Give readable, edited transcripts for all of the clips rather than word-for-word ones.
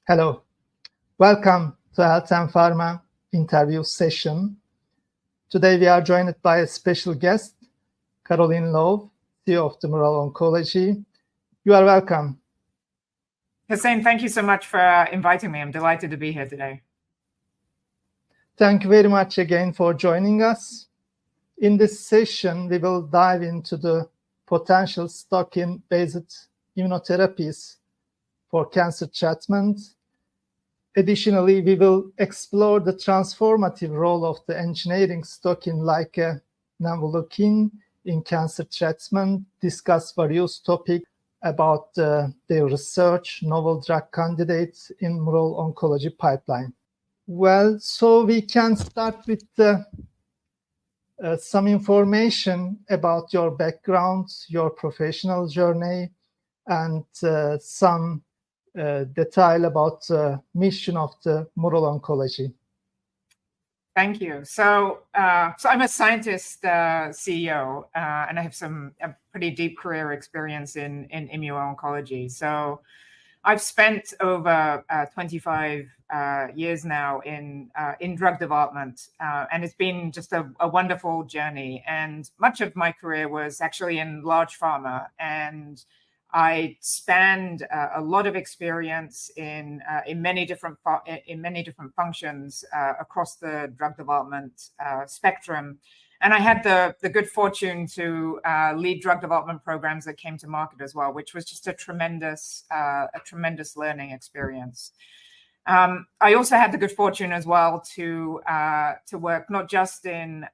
Hello, welcome to Health and Pharma interview session. Today we are joined by a special guest, Caroline Loew, CEO of the Mural Oncology. You are welcome. Hussein, thank you so much for inviting me. I'm delighted to be here today. Thank you very much again for joining us. In this session, we will dive into the potential cytokine-based immunotherapies for cancer treatment. Additionally, we will explore the transformative role of the engineering cytokine like Nemvaleukin in cancer treatment, discuss various topics about their research, novel drug candidates in Mural Oncology pipeline. Well, so we can start with some information about your background, your professional journey, and some detail about the mission of the Mural Oncology. Thank you. So I'm a scientist CEO, and I have a pretty deep career experience in immuno-oncology. So I've spent over 25 years now in drug development, and it's been just a wonderful journey. And much of my career was actually in large pharma, and I spanned a lot of experience in many different functions across the drug development spectrum. And I had the good fortune to lead drug development programs that came to market as well, which was just a tremendous learning experience. I also had the good fortune as well to work not just in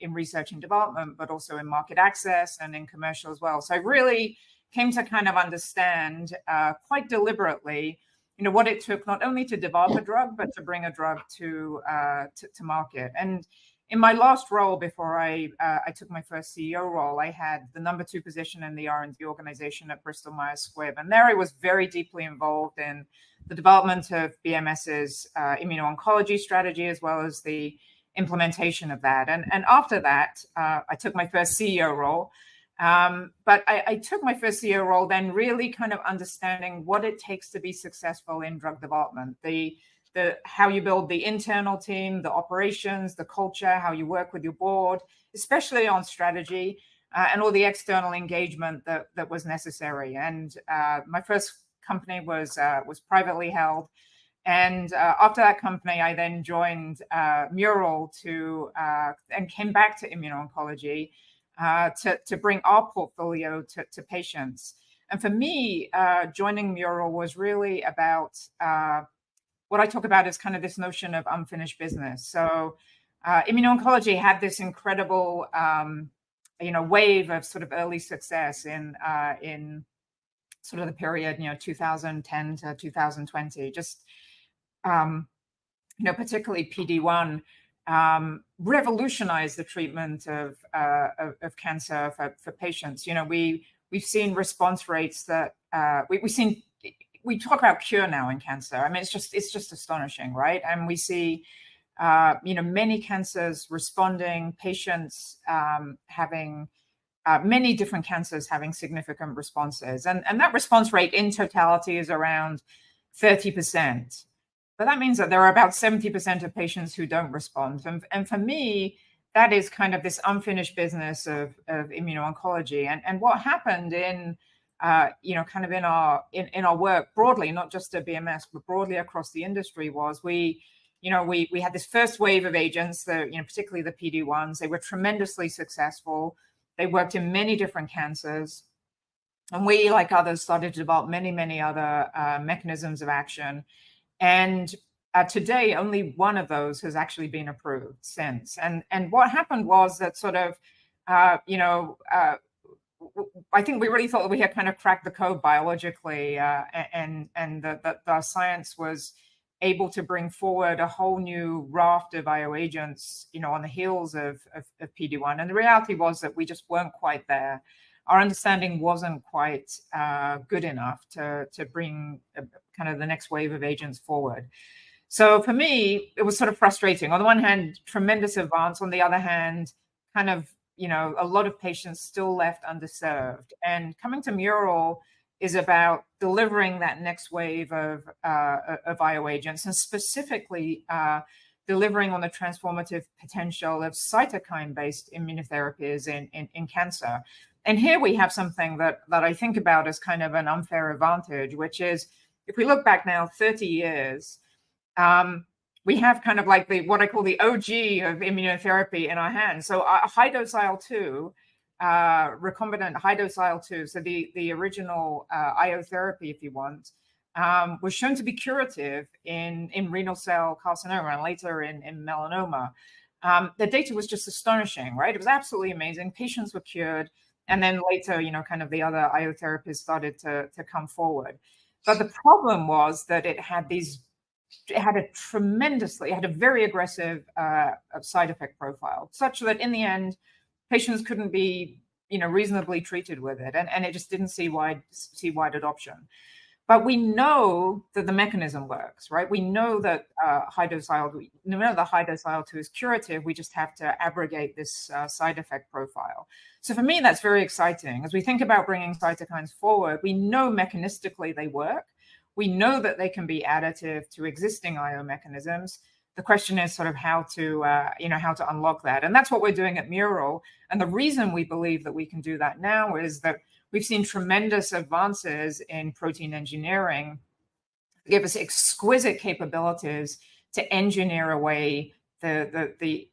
research and development, but also in market access and in commercial as well. So I really came to kind of understand quite deliberately, what it took not only to develop a drug, but to bring a drug to market. And in my last role before I took my first CEO role, I had the number 2 position in the R&D organization at Bristol Myers Squibb. And there I was very deeply involved in the development of BMS's immuno-oncology strategy, as well as the implementation of that. And after that, I took my first CEO role. But I took my first CEO role then really kind of understanding what it takes to be successful in drug development, how you build the internal team, the operations, the culture, how you work with your board, especially on strategy, and all the external engagement that was necessary. And my first company was privately held. And after that company, I then joined Mural and came back to immuno-oncology to bring our portfolio to patients. And for me, joining Mural was really about what I talk about is kind of this notion of unfinished business. So immuno-oncology had this incredible, wave of sort of early success in sort of the period, 2010 to 2020. Just particularly PD-1. Revolutionized the treatment of cancer for patients. We've seen response rates that we talk about cure now in cancer. I mean, it's just astonishing, right? And we see many cancers responding, patients having many different cancers having significant responses, and that response rate in totality is around 30%. But that means that there are about 70% of patients who don't respond. And for me, that is kind of this unfinished business of immuno-oncology. And what happened in our work broadly, not just at BMS, but broadly across the industry, was we had this first wave of agents, particularly the PD-1s. They were tremendously successful. They worked in many different cancers. And we, like others, started to develop many, many other mechanisms of action. And today, only one of those has actually been approved since. And what happened was that sort of, I think we really thought that we had kind of cracked the code biologically, and that our science was able to bring forward a whole new raft of IO agents, on the heels of PD-1. And the reality was that we just weren't quite there. Our understanding wasn't quite good enough to bring kind of the next wave of agents forward. So for me, it was sort of frustrating. On the one hand, tremendous advance. On the other hand, kind of, a lot of patients still left underserved. And coming to Mural, is about delivering that next wave of IO agents, and specifically delivering on the transformative potential of cytokine-based immunotherapies in cancer. And here we have something that I think about as kind of an unfair advantage, which is, if we look back now 30 years, we have kind of like what I call the OG of immunotherapy in our hands. So high-dose IL-2, recombinant high-dose IL-2, so the original IO therapy, if you want, was shown to be curative in renal cell carcinoma and later in melanoma. The data was just astonishing, right? It was absolutely amazing. Patients were cured. And then later, kind of the other IO therapies started to come forward. But the problem was that it had a very aggressive side effect profile, such that in the end, patients couldn't be, reasonably treated with it. And it just didn't see wide adoption. But we know that the mechanism works, right? We know that high-dose IL-2, no matter the high-dose IL-2 is curative, we just have to abrogate this side effect profile. So for me, that's very exciting. As we think about bringing cytokines forward, we know mechanistically they work. We know that they can be additive to existing IO mechanisms. The question is sort of how to unlock that. And that's what we're doing at Mural. And the reason we believe that we can do that now is that we've seen tremendous advances in protein engineering that give us exquisite capabilities to engineer away the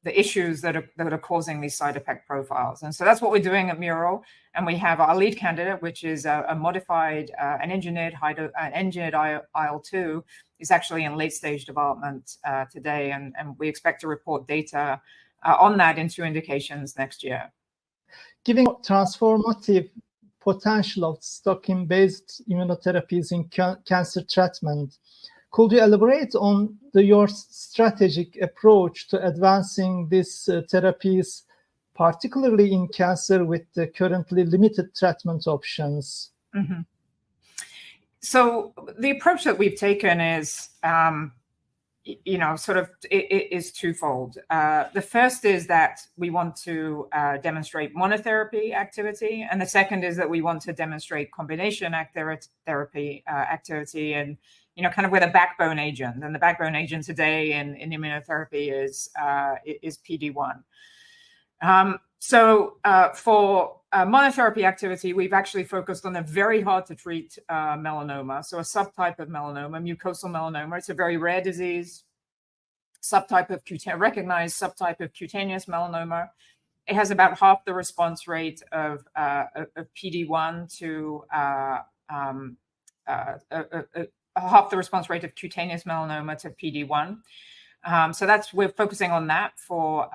issues that are causing these side effect profiles. And so that's what we're doing at Mural. And we have our lead candidate, which is a modified, an engineered IL-2, is actually in late stage development today. And we expect to report data on that in 2 indications next year. Given transformative potential of cytokine-based immunotherapies in cancer treatment, could you elaborate on your strategic approach to advancing these therapies, particularly in cancer with the currently limited treatment options? Mm-hmm. So the approach that we've taken is, is twofold. The first is that we want to demonstrate monotherapy activity, and the second is that we want to demonstrate combination therapy activity, and kind of with a backbone agent. And the backbone agent today in immunotherapy is PD-1. For monotherapy activity, we've actually focused on a very hard to treat melanoma. So a subtype of melanoma, mucosal melanoma. It's a very rare disease, recognized subtype of cutaneous melanoma. It has about half the response rate of PD-1 to half the response rate of cutaneous melanoma to PD-1. So we're focusing on that for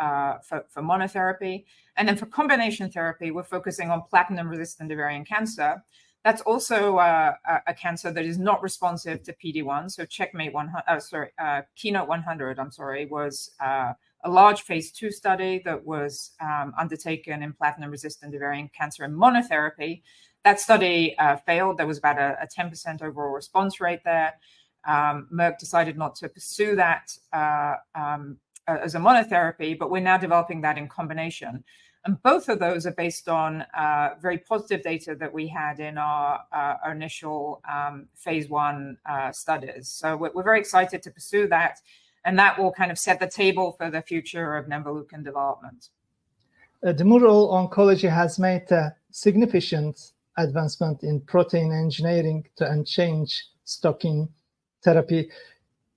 monotherapy. And then for combination therapy, we're focusing on platinum-resistant ovarian cancer. That's also a cancer that is not responsive to PD-1. So Keynote 100, was a large phase 2 study that was undertaken in platinum-resistant ovarian cancer in monotherapy. That study failed. There was about a 10% overall response rate there. Merck decided not to pursue that as a monotherapy, but we're now developing that in combination. And both of those are based on very positive data that we had in our initial phase 1 studies. So we're very excited to pursue that, and that will kind of set the table for the future of Nemvaleukin development. The Mural Oncology has made a significant advancement in protein engineering to unchanged cytokine therapy.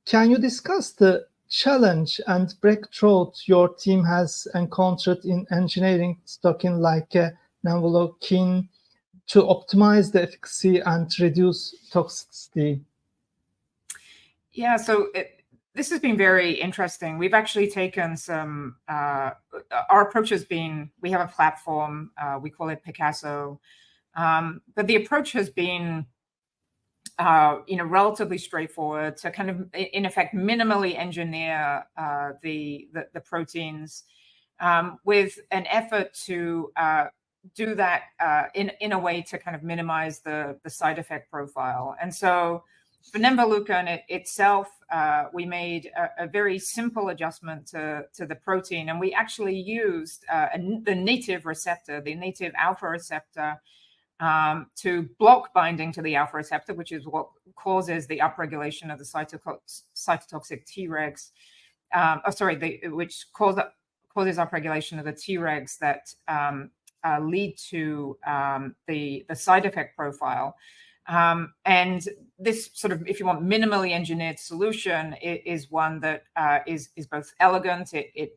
Can you discuss the challenge and breakthrough your team has encountered in engineering cytokine like Nemvaleukin to optimize the efficacy and reduce toxicity? Yeah, so this has been very interesting. We've actually taken some, our approach has been, we have a platform, we call it Picasso, but the approach has been relatively straightforward to kind of, in effect, minimally engineer the proteins with an effort to do that in a way to kind of minimize the side effect profile. And so For Nemvaleukin itself, we made a very simple adjustment to the protein, and we actually used the native receptor, the native alpha receptor, to block binding to the alpha receptor, which is what causes the upregulation of the cytotoxic Tregs. Which causes upregulation of the Tregs that lead to the side effect profile. And this sort of, if you want, minimally engineered solution is one that is both elegant. It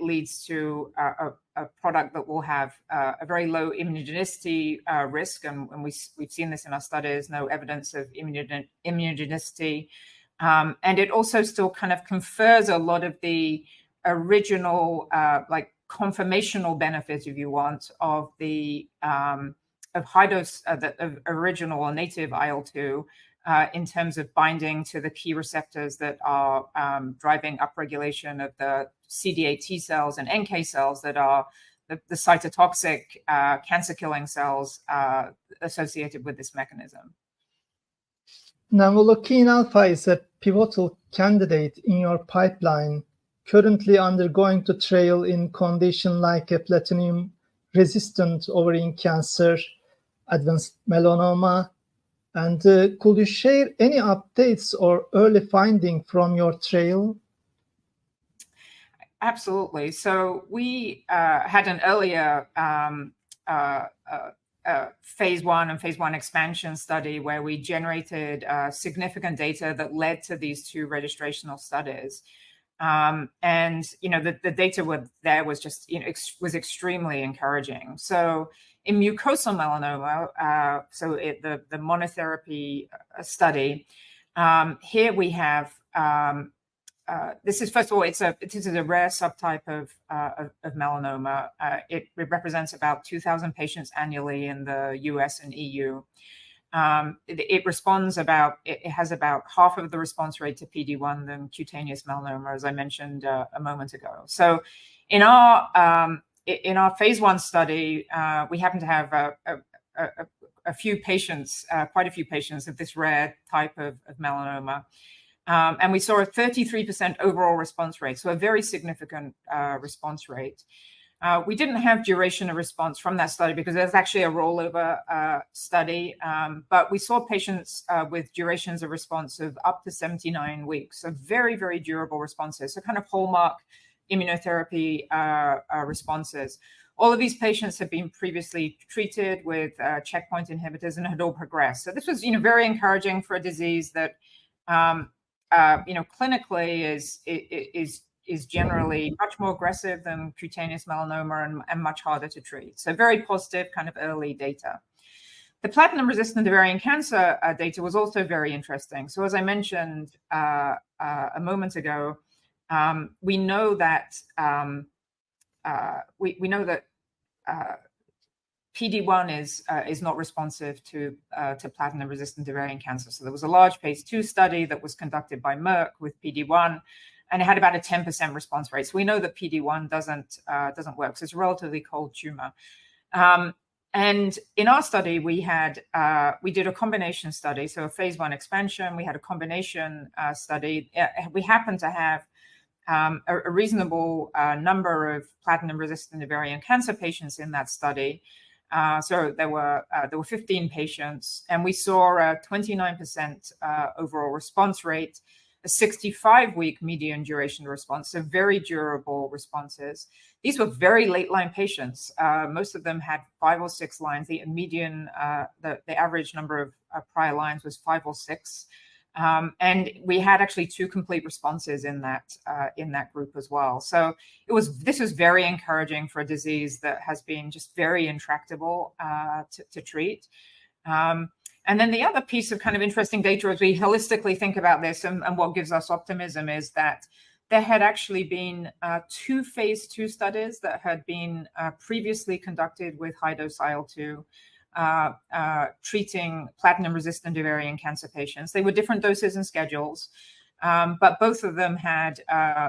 leads to a product that will have a very low immunogenicity risk, and we've seen this in our studies. No evidence of immunogenicity, and it also still kind of confers a lot of the original like conformational benefits, if you want, of the of high dose, the original or native IL-2 in terms of binding to the key receptors that are driving upregulation of the CD8 T cells and NK cells that are the cytotoxic cancer-killing cells associated with this mechanism. Nemvaleukin alpha is a pivotal candidate in your pipeline, currently undergoing the trial in conditions like a platinum-resistant ovarian cancer, advanced melanoma. And could you share any updates or early finding from your trial? Absolutely. So we had an earlier phase 1 and phase 1 expansion study where we generated significant data that led to these 2 registrational studies. And the data there was just was extremely encouraging. So in mucosal melanoma, the monotherapy study, here we have this is, first of all, it is a rare subtype of melanoma. It represents about 2,000 patients annually in the US and EU. It has about half of the response rate to PD-1 than cutaneous melanoma, as I mentioned a moment ago. So in our phase 1 study, we happen to have a few patients, quite a few patients of this rare type of melanoma. And we saw a 33% overall response rate, so a very significant response rate. We didn't have duration of response from that study because there's actually a rollover study, but we saw patients with durations of response of up to 79 weeks, so very, very durable responses, so kind of hallmark immunotherapy responses. All of these patients had been previously treated with checkpoint inhibitors and had all progressed. So this was, very encouraging for a disease that, clinically is generally much more aggressive than cutaneous melanoma and much harder to treat. So very positive kind of early data. The platinum-resistant ovarian cancer data was also very interesting. So as I mentioned a moment ago, we know that PD-1 is not responsive to platinum-resistant ovarian cancer. So there was a large phase 2 study that was conducted by Merck with PD-1, and it had about a 10% response rate. So we know that PD-1 doesn't work. So it's a relatively cold tumor. And in our study, we did a combination study, so a phase 1 expansion. We had a combination study. We happened to have a reasonable number of platinum-resistant ovarian cancer patients in that study. So there were 15 patients, and we saw a 29% overall response rate, a 65-week median duration of response, so very durable responses. These were very late-line patients. Most of them had 5 or 6 lines. The median, the average number of prior lines was 5 or 6. And we had actually 2 complete responses in that group as well. So this was very encouraging for a disease that has been just very intractable to treat. And then the other piece of kind of interesting data as we holistically think about this and what gives us optimism is that there had actually been 2 phase 2 studies that had been previously conducted with high-dose IL-2 treating platinum-resistant ovarian cancer patients. They were different doses and schedules, but both of them had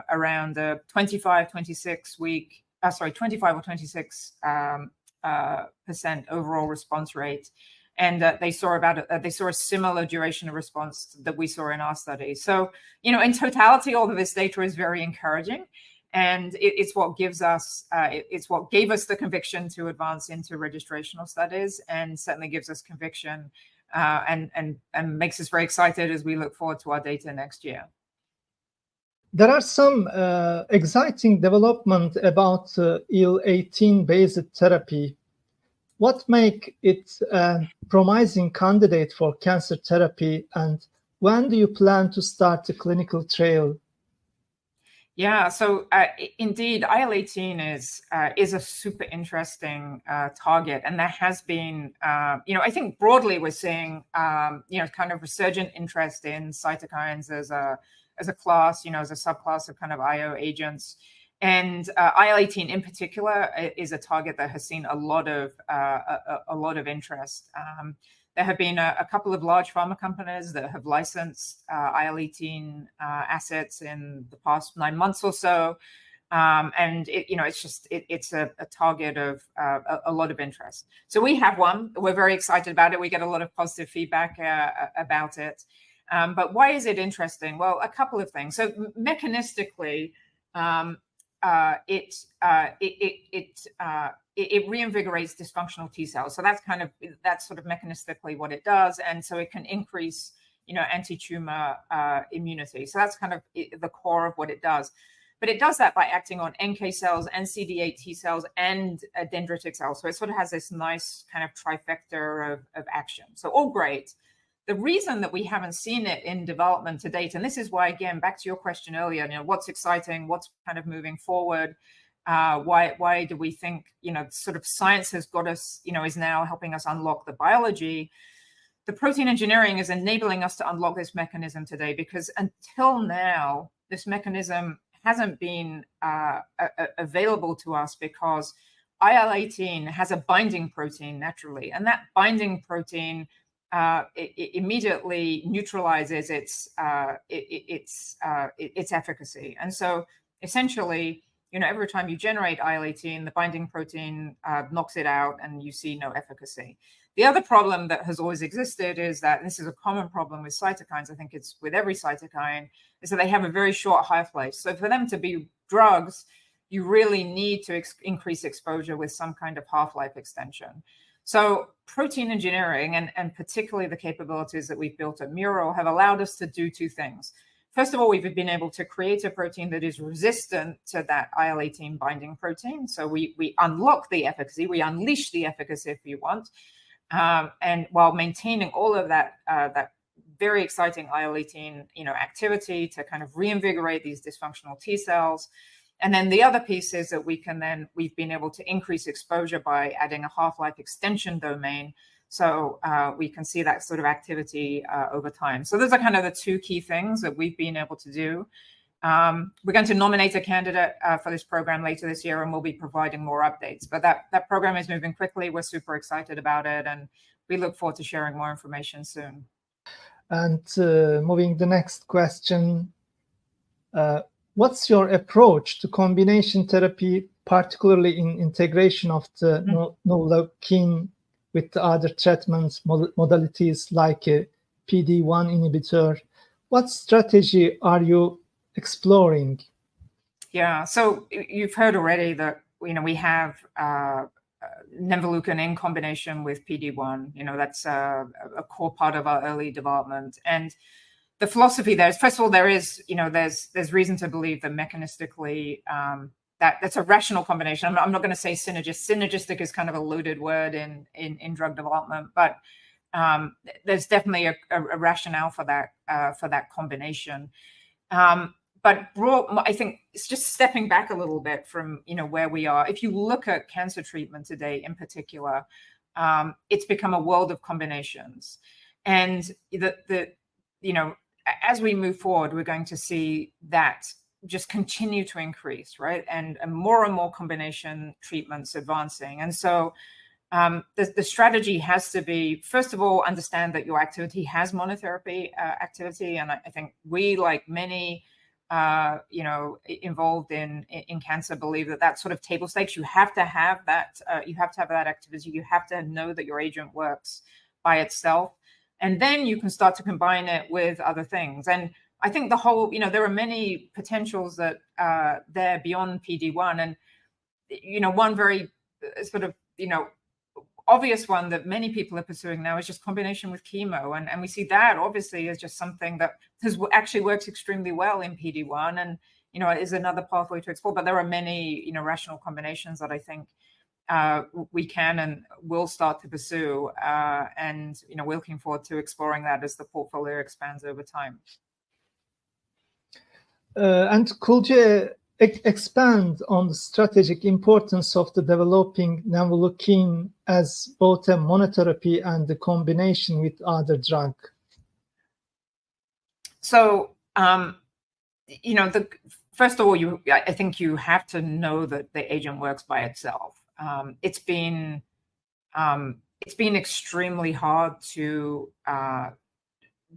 around a 25 or 26% overall response rate and they saw a similar duration of response that we saw in our study. So, in totality, all of this data is very encouraging, and it's what gives us, it's what gave us the conviction to advance into registrational studies, and certainly gives us conviction and makes us very excited as we look forward to our data next year. There are some exciting development about IL-18 based therapy. What makes it a promising candidate for cancer therapy, and when do you plan to start the clinical trial? Yeah, so indeed, IL-18 is a super interesting target, and there has been, I think broadly we're seeing, kind of resurgent interest in cytokines as a class, as a subclass of kind of IO agents. And IL-18 in particular is a target that has seen a lot of interest. There have been a couple of large pharma companies that have licensed IL-18 assets in the past 9 months or so, and it's a target of a lot of interest. So we have one. We're very excited about it. We get a lot of positive feedback about it. But why is it interesting? Well, a couple of things. So mechanistically, it reinvigorates dysfunctional T cells. So that's sort of mechanistically what it does, and so it can increase, anti-tumor immunity. So that's kind of the core of what it does. But it does that by acting on NK cells and CD8 T cells and dendritic cells. So it sort of has this nice kind of trifecta of action. So all great. The reason that we haven't seen it in development to date, and this is why, again, back to your question earlier, what's exciting, what's kind of moving forward, why do we think, sort of science has got us, is now helping us unlock the biology. The protein engineering is enabling us to unlock this mechanism today, because until now, this mechanism hasn't been available to us because IL-18 has a binding protein naturally, and that binding protein it immediately neutralizes its efficacy. And so essentially, every time you generate IL-18, the binding protein knocks it out and you see no efficacy. The other problem that has always existed is that, and this is a common problem with cytokines, I think it's with every cytokine, is that they have a very short half-life. So for them to be drugs, you really need to increase exposure with some kind of half-life extension. So protein engineering, and particularly the capabilities that we've built at Mural, have allowed us to do two things. First of all, we've been able to create a protein that is resistant to that IL-18 binding protein. So we unlock the efficacy, we unleash the efficacy if you want, and while maintaining all of that very exciting IL-18 activity to kind of reinvigorate these dysfunctional T cells. And then the other piece is that we've been able to increase exposure by adding a half-life extension domain. So we can see that sort of activity over time. So those are kind of the two key things that we've been able to do. We're going to nominate a candidate for this program later this year, and we'll be providing more updates. But that program is moving quickly. We're super excited about it, and we look forward to sharing more information soon. And moving the next question. What's your approach to combination therapy, particularly in integration of the Nemvaleukin with the other treatments modalities like a PD-1 inhibitor? What strategy are you exploring? Yeah, so you've heard already that we have Nemvaleukin in combination with PD-1. That's a core part of our early development. And the philosophy there is, first of all, there's reason to believe that mechanistically that's a rational combination. I'm not going to say synergistic. Synergistic is kind of a loaded word in drug development, but there's definitely a rationale for that combination. But I think it's just stepping back a little bit from where we are. If you look at cancer treatment today, in particular, it's become a world of combinations, and as we move forward, we're going to see that just continue to increase, right? And more combination treatments advancing. And so the strategy has to be, first of all, understand that your activity has monotherapy activity. And I think we, like many, involved in cancer, believe that sort of table stakes. You have to have that. You have to have that activity. You have to know that your agent works by itself. And then you can start to combine it with other things. And I think the whole, there are many potentials that there beyond PD-1. And, one very sort of, obvious one that many people are pursuing now is just combination with chemo. And we see that obviously as just something that actually works extremely well in PD-1 and, is another pathway to explore. But there are many, rational combinations that I think we can and will start to pursue. And, we're looking forward to exploring that as the portfolio expands over time. And could you expand on the strategic importance of the developing Nemvaleukin as both a monotherapy and the combination with other drug? So, first of all, I think you have to know that the agent works by itself. It's been extremely hard to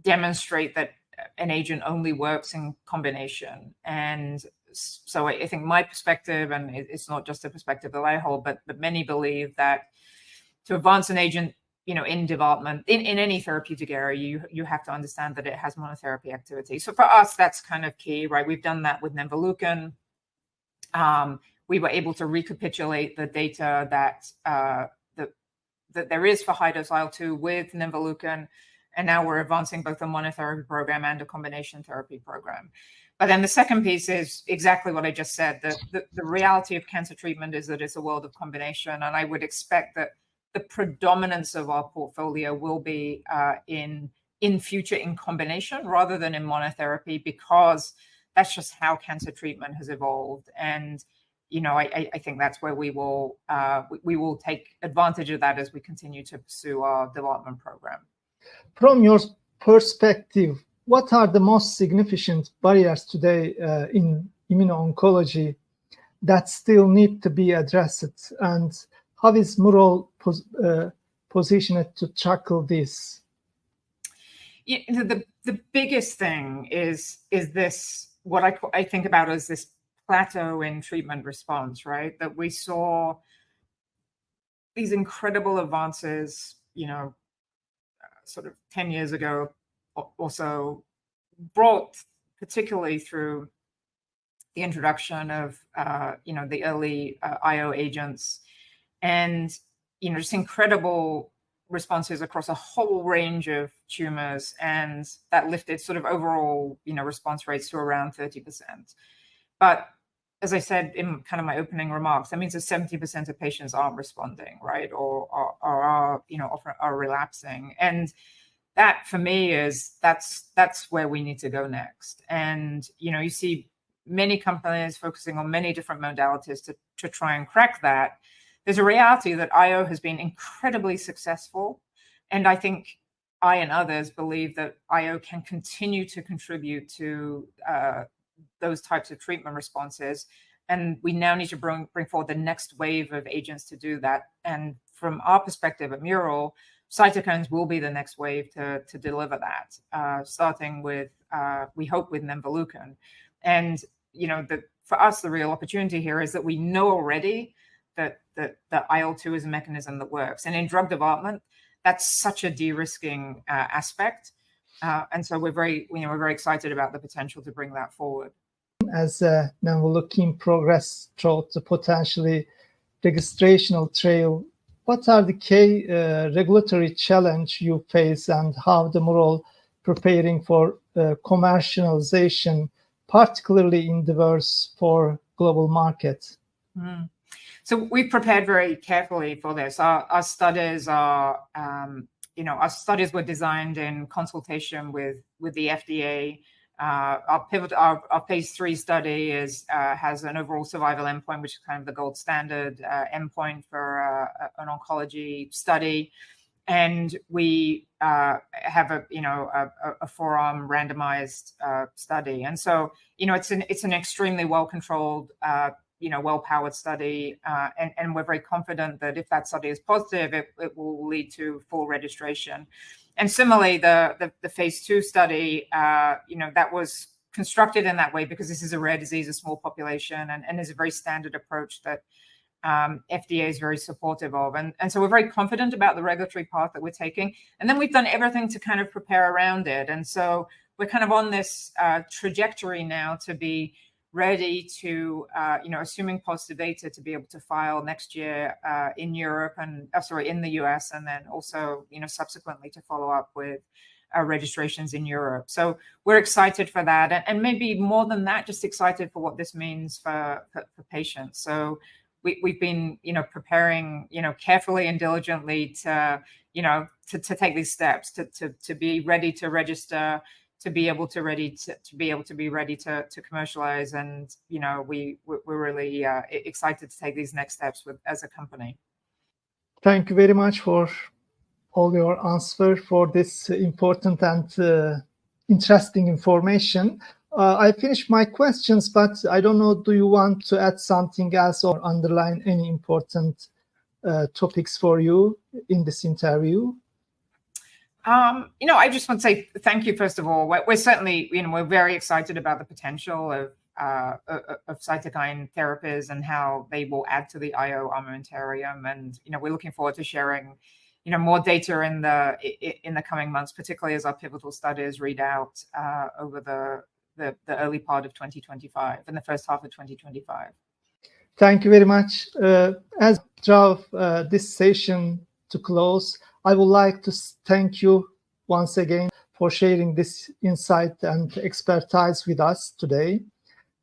demonstrate that an agent only works in combination. And so I think my perspective, and it's not just a perspective that I hold, but many believe that to advance an agent, in development, in any therapeutic area, you have to understand that it has monotherapy activity. So for us, that's kind of key, right? We've done that with Nemvaleukin. We were able to recapitulate the data that there is for high-dose IL-2 with Nemvaleukin. And now we're advancing both a monotherapy program and a combination therapy program. But then the second piece is exactly what I just said. The reality of cancer treatment is that it's a world of combination. And I would expect that the predominance of our portfolio will be in future in combination rather than in monotherapy, because that's just how cancer treatment has evolved. And, I think that's where we will take advantage of that as we continue to pursue our development program. From your perspective, what are the most significant barriers today in immuno-oncology that still need to be addressed? And how is Mural positioned to tackle this? The biggest thing is this, what I think about as this plateau in treatment response, right? That we saw these incredible advances, sort of 10 years ago or so, brought particularly through the introduction of, the early IO agents and, just incredible responses across a whole range of tumors. And that lifted sort of overall, response rates to around 30%. But as I said in kind of my opening remarks, that means that 70% of patients aren't responding, right? Or are, often are relapsing. And that for me that's where we need to go next. And, you see many companies focusing on many different modalities to try and crack that. There's a reality that IO has been incredibly successful. And I think I and others believe that IO can continue to contribute to those types of treatment responses. And we now need to bring forward the next wave of agents to do that. And from our perspective at Mural, cytokines will be the next wave to deliver that, starting with, we hope, with Nemvaleukin. And, for us, the real opportunity here is that we know already that IL-2 is a mechanism that works. And in drug development, that's such a de-risking aspect. And so we're very excited about the potential to bring that forward. As Nemvaleukin progress through the potentially registrational trail, what are the key regulatory challenge you face, and how the Mural preparing for commercialization, particularly in diverse for global market? So we prepared very carefully for this. Our studies are, our studies were designed in consultation with the FDA. Our phase 3 study has an overall survival endpoint, which is kind of the gold standard endpoint for an oncology study. And we have a 4-arm randomized study. And so, it's an extremely well-controlled, well-powered study. And we're very confident that if that study is positive, it will lead to full registration. And similarly, the phase 2 study, that was constructed in that way because this is a rare disease, a small population, and is a very standard approach that FDA is very supportive of. And so we're very confident about the regulatory path that we're taking. And then we've done everything to kind of prepare around it. And so we're kind of on this trajectory now to be ready to, assuming positive data, to be able to file next year in Europe and, in the US, and then also, subsequently to follow up with registrations in Europe. So we're excited for that. And maybe more than that, just excited for what this means for patients. So we've been, preparing, carefully and diligently to take these steps, to be ready to register, to be able to be ready to commercialize. And, we're really excited to take these next steps as a company. Thank you very much for all your answer for this important and interesting information. I finished my questions, but I don't know, do you want to add something else or underline any important topics for you in this interview? I just want to say thank you, first of all. We're certainly, we're very excited about the potential of cytokine therapies and how they will add to the IO armamentarium. And, we're looking forward to sharing, more data in the coming months, particularly as our pivotal studies read out over the early part of 2025, in the first half of 2025. Thank you very much. As we draw this session to close, I would like to thank you once again for sharing this insight and expertise with us today.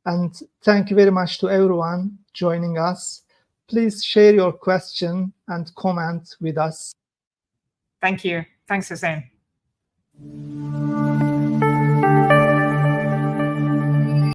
And thank you very much to everyone joining us. Please share your question and comment with us. Thank you. Thanks, Hussein.